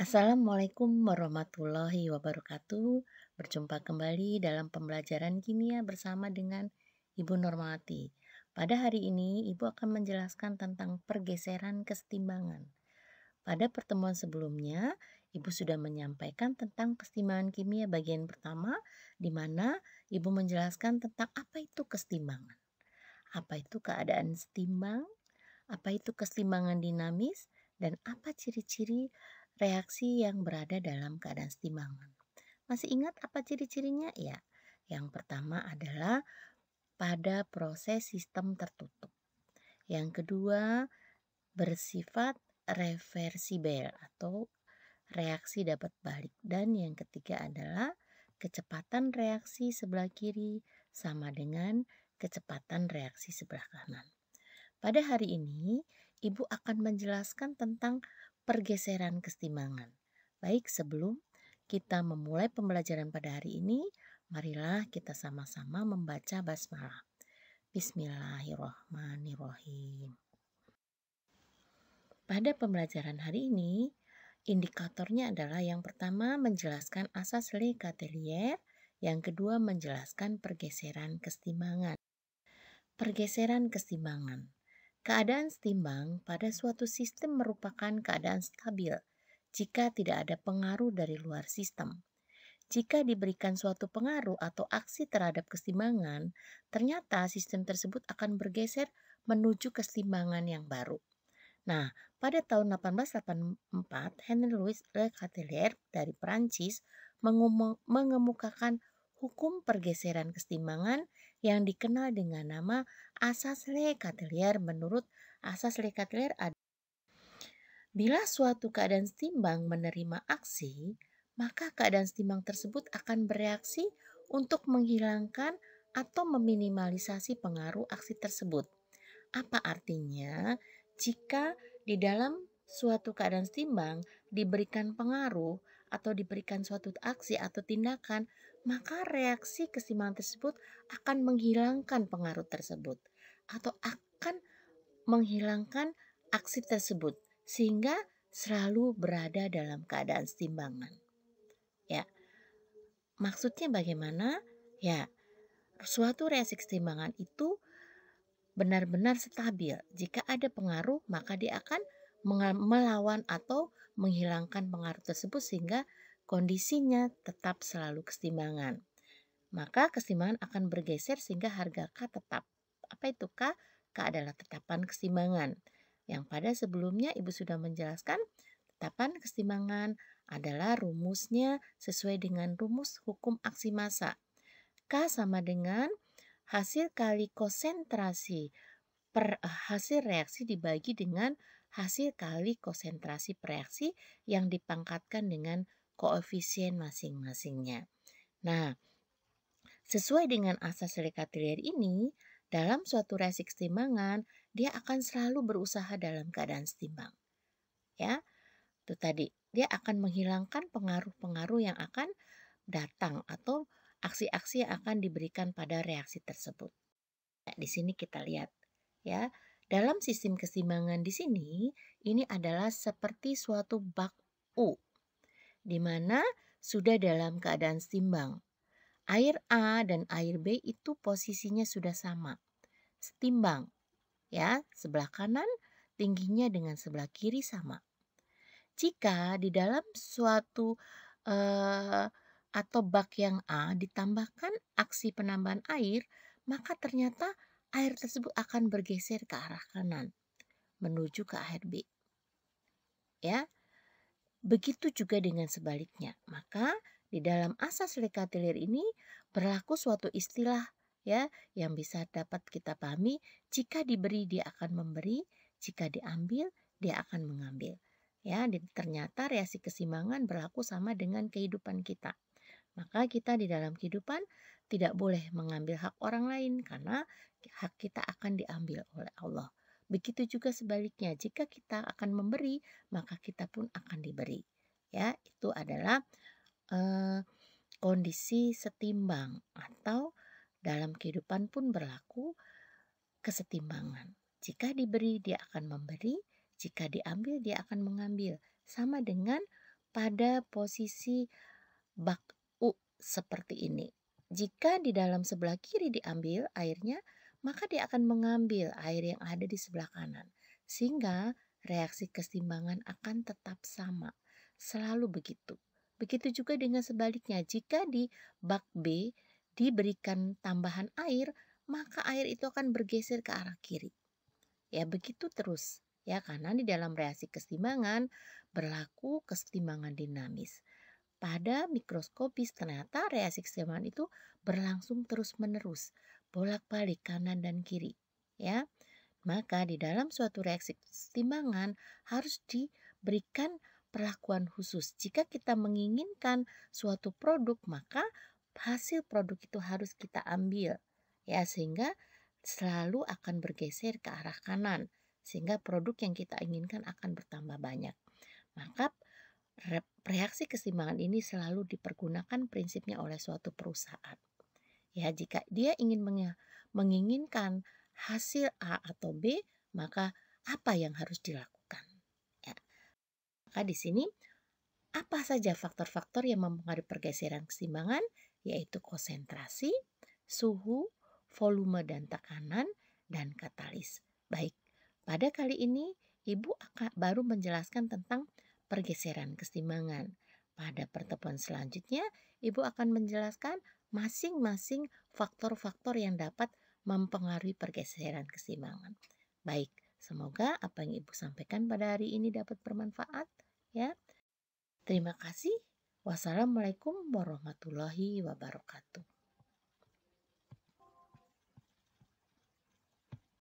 Assalamualaikum warahmatullahi wabarakatuh. Berjumpa kembali dalam pembelajaran kimia bersama dengan Ibu Normati. Pada hari ini, Ibu akan menjelaskan tentang pergeseran kesetimbangan. Pada pertemuan sebelumnya, Ibu sudah menyampaikan tentang kesetimbangan kimia bagian pertama, di mana Ibu menjelaskan tentang apa itu kesetimbangan. Apa itu keadaan setimbang, apa itu kesetimbangan dinamis, dan apa ciri-ciri reaksi yang berada dalam keadaan setimbangan. Masih ingat apa ciri-cirinya? Ya, yang pertama adalah pada proses sistem tertutup. Yang kedua, bersifat reversibel atau reaksi dapat balik. Dan yang ketiga adalah kecepatan reaksi sebelah kiri sama dengan kecepatan reaksi sebelah kanan. Pada hari ini, Ibu akan menjelaskan tentang pergeseran kesetimbangan. Baik, sebelum kita memulai pembelajaran pada hari ini, marilah kita sama-sama membaca basmalah. Bismillahirrahmanirrahim. Pada pembelajaran hari ini, indikatornya adalah yang pertama menjelaskan asas Le Chatelier, yang kedua menjelaskan pergeseran kesetimbangan. Pergeseran kesetimbangan. Keadaan setimbang pada suatu sistem merupakan keadaan stabil jika tidak ada pengaruh dari luar sistem. Jika diberikan suatu pengaruh atau aksi terhadap kesetimbangan, ternyata sistem tersebut akan bergeser menuju kesetimbangan yang baru. Nah, pada tahun 1884, Henry Louis Le Chatelier dari Prancis mengemukakan hukum pergeseran kesetimbangan yang dikenal dengan nama asas Le Chatelier. Menurut asas Le Chatelier, bila suatu keadaan setimbang menerima aksi, maka keadaan setimbang tersebut akan bereaksi untuk menghilangkan atau meminimalisasi pengaruh aksi tersebut. Apa artinya? Jika di dalam suatu keadaan setimbang diberikan pengaruh atau diberikan suatu aksi atau tindakan, maka reaksi kesetimbangan tersebut akan menghilangkan pengaruh tersebut atau akan menghilangkan aksi tersebut sehingga selalu berada dalam keadaan setimbangan. Ya, maksudnya bagaimana? Ya, suatu reaksi kesetimbangan itu benar-benar stabil. Jika ada pengaruh, maka dia akan melawan atau menghilangkan pengaruh tersebut sehingga kondisinya tetap selalu kesetimbangan. Maka kesetimbangan akan bergeser sehingga harga K tetap. Apa itu K? K adalah tetapan kesetimbangan. Yang pada sebelumnya Ibu sudah menjelaskan tetapan kesetimbangan adalah rumusnya sesuai dengan rumus hukum aksi massa. K sama dengan hasil kali konsentrasi hasil reaksi dibagi dengan hasil kali konsentrasi reaksi yang dipangkatkan dengan koefisien masing-masingnya. Nah, sesuai dengan asas Le Chatelier ini, dalam suatu reaksi kesetimbangan, dia akan selalu berusaha dalam keadaan setimbang. Ya, itu tadi. Dia akan menghilangkan pengaruh-pengaruh yang akan datang atau aksi-aksi yang akan diberikan pada reaksi tersebut. Nah, di sini kita lihat ya. Dalam sistem keseimbangan di sini, ini adalah seperti suatu bak U di mana sudah dalam keadaan setimbang. Air A dan air B itu posisinya sudah sama, setimbang. Ya, sebelah kanan tingginya dengan sebelah kiri sama. Jika di dalam suatu atau bak yang A ditambahkan aksi penambahan air, maka ternyata air tersebut akan bergeser ke arah kanan menuju ke air B. Ya. Begitu juga dengan sebaliknya. Maka di dalam asas Le Chatelier ini berlaku suatu istilah ya yang bisa dapat kita pahami, jika diberi dia akan memberi, jika diambil dia akan mengambil. Ya, ternyata reaksi keseimbangan berlaku sama dengan kehidupan kita. Maka kita di dalam kehidupan tidak boleh mengambil hak orang lain karena hak kita akan diambil oleh Allah. Begitu juga sebaliknya, jika kita akan memberi, maka kita pun akan diberi. Ya, itu adalah kondisi setimbang atau dalam kehidupan pun berlaku kesetimbangan. Jika diberi, dia akan memberi, jika diambil, dia akan mengambil. Sama dengan pada posisi bak U seperti ini. Jika di dalam sebelah kiri diambil airnya, maka dia akan mengambil air yang ada di sebelah kanan. Sehingga reaksi keseimbangan akan tetap sama. Selalu begitu. Begitu juga dengan sebaliknya, jika di bak B diberikan tambahan air, maka air itu akan bergeser ke arah kiri. Ya begitu terus. Ya karena di dalam reaksi keseimbangan berlaku keseimbangan dinamis. Pada mikroskopis ternyata reaksi keseimbangan itu berlangsung terus-menerus, bolak-balik kanan dan kiri. Ya, maka di dalam suatu reaksi keseimbangan harus diberikan perlakuan khusus. Jika kita menginginkan suatu produk, maka hasil produk itu harus kita ambil. Ya, sehingga selalu akan bergeser ke arah kanan, sehingga produk yang kita inginkan akan bertambah banyak. Maka reaksi keseimbangan ini selalu dipergunakan prinsipnya oleh suatu perusahaan. Ya, jika dia ingin menginginkan hasil A atau B, maka apa yang harus dilakukan? Ya, maka di sini apa saja faktor-faktor yang mempengaruhi pergeseran keseimbangan? Yaitu konsentrasi, suhu, volume dan tekanan, dan katalis. Baik, pada kali ini Ibu akan baru menjelaskan tentang pergeseran keseimbangan. Pada pertemuan selanjutnya, Ibu akan menjelaskan masing-masing faktor-faktor yang dapat mempengaruhi pergeseran keseimbangan. Baik, semoga apa yang Ibu sampaikan pada hari ini dapat bermanfaat ya. Terima kasih. Wassalamualaikum warahmatullahi wabarakatuh.